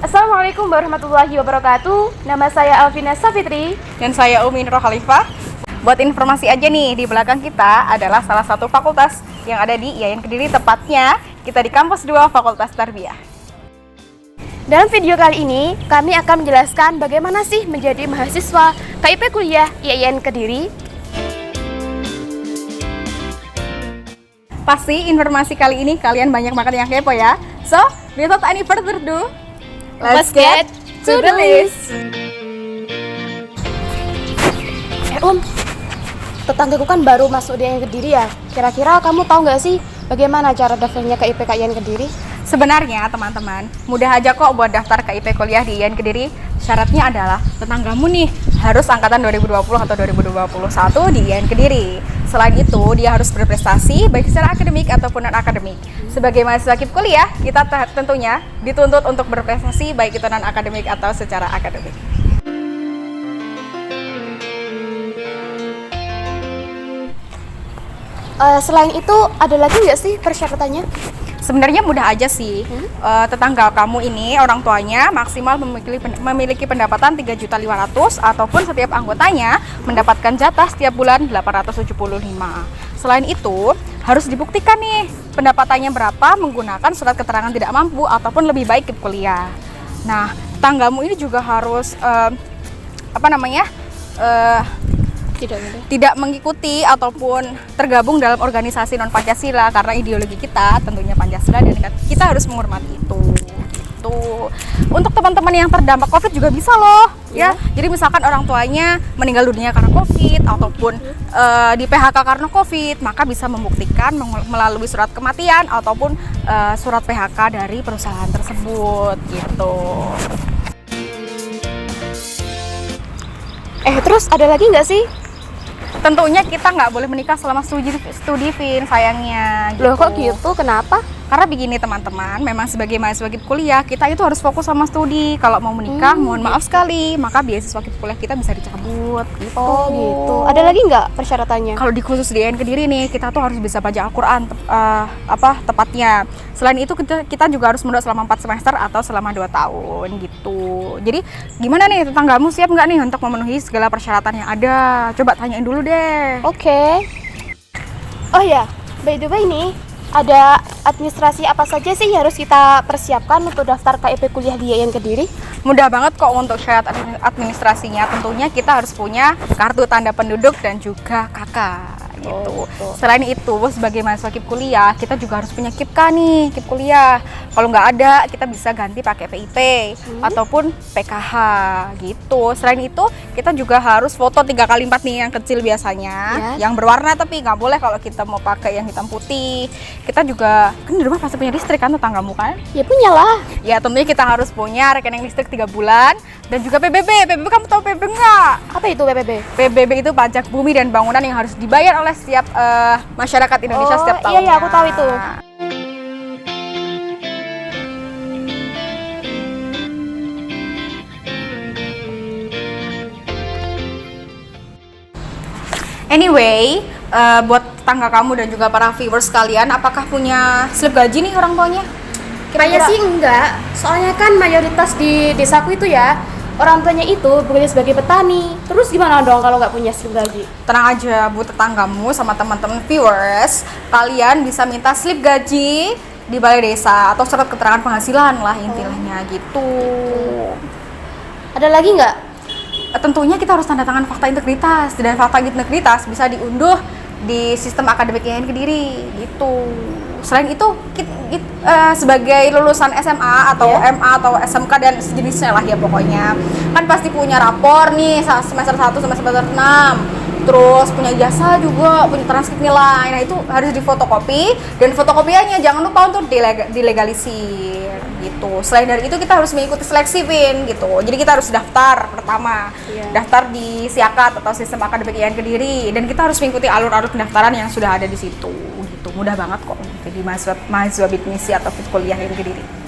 Assalamualaikum warahmatullahi wabarakatuh. Nama saya Alvina Safitri. Dan saya Umi Nurul Khalifah. Buat informasi aja nih, di belakang kita adalah salah satu fakultas yang ada di IAIN Kediri, tepatnya kita di kampus 2 Fakultas Tarbiyah. Dalam video kali ini, kami akan menjelaskan bagaimana sih menjadi mahasiswa KIP Kuliah IAIN Kediri. Pasti informasi kali ini kalian banyak banget yang kepo ya. So, without any further ado, let's get to the list. Tetanggaku kan baru masuk di IAIN Kediri ya. Kira-kira kamu tahu nggak sih bagaimana cara daftarnya ke IPK IAIN Kediri? Sebenarnya teman-teman, mudah aja kok buat daftar ke IP kuliah di IAIN Kediri. Syaratnya adalah tetanggamu nih harus angkatan 2020 atau 2021 di IAIN Kediri. Selain itu, dia harus berprestasi baik secara akademik ataupun non-akademik. Sebagai mahasiswa KIP kuliah, kita tentunya dituntut untuk berprestasi baik itu non-akademik atau secara akademik. Selain itu, ada lagi nggak sih persyaratannya? Sebenarnya mudah aja sih. Tetangga kamu ini orang tuanya maksimal memiliki pendapatan 3.500.000 ataupun setiap anggotanya mendapatkan jatah setiap bulan 875. Selain itu, harus dibuktikan nih pendapatannya berapa menggunakan surat keterangan tidak mampu ataupun lebih baik KIP kuliah. Nah, tetanggamu ini juga harus tidak mengikuti ataupun tergabung dalam organisasi non Pancasila karena ideologi kita tentunya Pancasila dan kita harus menghormati itu. Tuh. Untuk teman-teman yang terdampak COVID juga bisa loh, ya. Jadi misalkan orang tuanya meninggal dunia karena COVID ataupun di PHK karena COVID, maka bisa membuktikan melalui surat kematian ataupun surat PHK dari perusahaan tersebut gitu. Terus ada lagi nggak sih? Tentunya kita nggak boleh menikah selama studi Vin, sayangnya gitu. Loh kok gitu? Kenapa? Karena begini teman-teman, memang sebagai mahasiswa KIP kuliah kita itu harus fokus sama studi. Kalau mau menikah, mohon maaf sekali, maka beasiswa KIP kuliah kita bisa dicabut gitu. Oh gitu. Ada lagi nggak persyaratannya? Kalau di khusus di IAIN Kediri nih, kita tuh harus bisa baca Al-Quran tepatnya. Selain itu kita juga harus mondok selama 4 semester atau selama 2 tahun gitu. Jadi gimana nih tetanggamu, siap nggak nih untuk memenuhi segala persyaratan yang ada? Coba tanyain dulu deh. Oke. Oh ya, by the way nih, ada administrasi apa saja sih yang harus kita persiapkan untuk daftar KIP kuliah di IAIN Kediri? Mudah banget kok untuk syarat administrasinya. Tentunya kita harus punya kartu tanda penduduk dan juga KK gitu. Selain itu, sebagai mahasiswa KIP kuliah, kita juga harus punya KIPK nih, KIP kuliah. Kalau nggak ada, kita bisa ganti pakai PIP ataupun PKH gitu. Selain itu, kita juga harus foto 3x4 nih yang kecil biasanya, yang berwarna tapi nggak boleh kalau kita mau pakai yang hitam putih. Kita juga, kan di rumah pasti punya listrik kan tetanggamu kan? Ya punya lah. Ya tentunya kita harus punya rekening listrik 3 bulan dan juga PBB. PBB kamu tahu PBB nggak? Apa itu PBB? PBB itu pajak bumi dan bangunan yang harus dibayar oleh setiap masyarakat Indonesia setiap tahunnya. Iya, aku tahu itu. Anyway, buat tetangga kamu dan juga para viewers kalian, apakah punya slip gaji nih orang tuanya? Kayaknya sih enggak, soalnya kan mayoritas di desaku itu ya orang tuanya itu bekerja sebagai petani. Terus gimana dong kalau nggak punya slip gaji? Tenang aja buat tetanggamu sama teman-teman viewers, kalian bisa minta slip gaji di balai desa atau surat keterangan penghasilan lah intinya gitu. Ada lagi nggak? Tentunya kita harus tanda tangan fakta integritas, dan fakta integritas bisa diunduh di sistem akademik IAIN Kediri gitu. Selain itu, sebagai lulusan SMA atau MA atau SMK dan sejenisnya lah ya pokoknya, kan pasti punya rapor nih semester 1 sampai semester 6. Terus punya ijazah juga, punya transkrip nilai. Nah itu harus difotokopi, dan fotokopiannya jangan lupa untuk dilegalisir gitu. Selain dari itu kita harus mengikuti seleksi Vin gitu. Jadi kita harus daftar pertama, daftar di Siakat atau Sistem Akademik IAIN Kediri, dan kita harus mengikuti alur-alur pendaftaran yang sudah ada di situ gitu. Mudah banget kok jadi mahasiswa BITMISI atau KIP kuliah IAIN Kediri.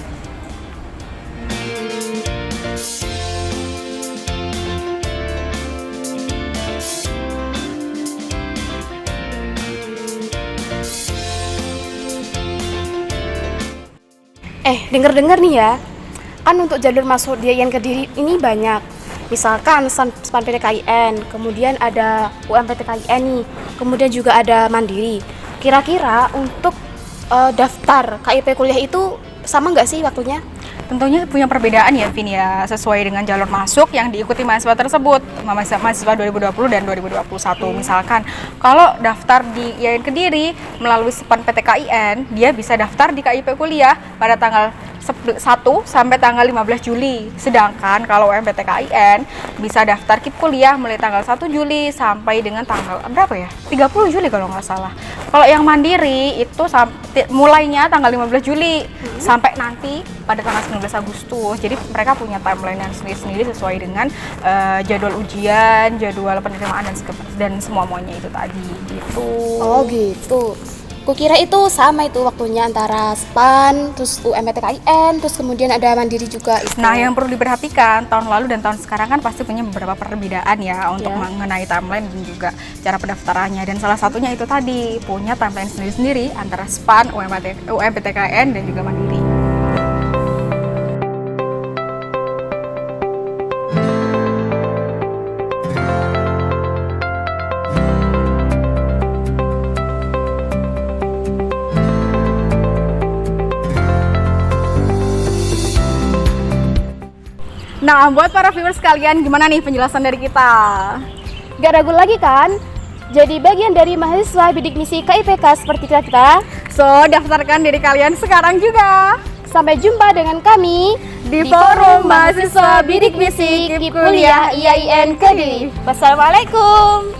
Dengar-dengar nih ya, Kan untuk jalur masuk di IAIN Kediri ini banyak. Misalkan SPAN PTKIN, kemudian ada UMPTKIN nih, kemudian juga ada Mandiri. Kira-kira untuk daftar KIP kuliah itu sama nggak sih waktunya? Tentunya punya perbedaan ya, Vin ya, sesuai dengan jalur masuk yang diikuti mahasiswa tersebut, mahasiswa 2020 dan 2021. Misalkan, kalau daftar di IAIN Kediri melalui SPAN PTKIN, dia bisa daftar di KIP kuliah pada tanggal 1 sampai tanggal 15 Juli. Sedangkan kalau UMPTKIN bisa daftar KIP kuliah mulai tanggal 1 Juli sampai dengan tanggal berapa ya? 30 Juli kalau nggak salah. Kalau yang Mandiri itu mulainya tanggal 15 Juli sampai nanti pada tanggal 19 Agustus. Jadi mereka punya timeline yang sendiri-sendiri sesuai dengan jadwal ujian, jadwal penerimaan dan semua-muanya itu tadi gitu. Oh gitu. Kukira itu sama itu waktunya antara SPAN, terus UMPTKIN, terus kemudian ada Mandiri juga itu. Nah, yang perlu diperhatikan tahun lalu dan tahun sekarang kan pasti punya beberapa perbedaan ya untuk mengenai timeline dan juga cara pendaftarannya. Dan salah satunya itu tadi punya timeline sendiri-sendiri antara SPAN, UMPTKIN dan juga Mandiri. Nah, buat para viewers sekalian, gimana nih penjelasan dari kita? Gak ragu lagi kan? Jadi bagian dari mahasiswa bidik misi KIPK seperti kita. So, daftarkan diri kalian sekarang juga. Sampai jumpa dengan kami Di Forum Mahasiswa Bidik Misi KIP Kuliah IAIN Kediri. Wassalamualaikum.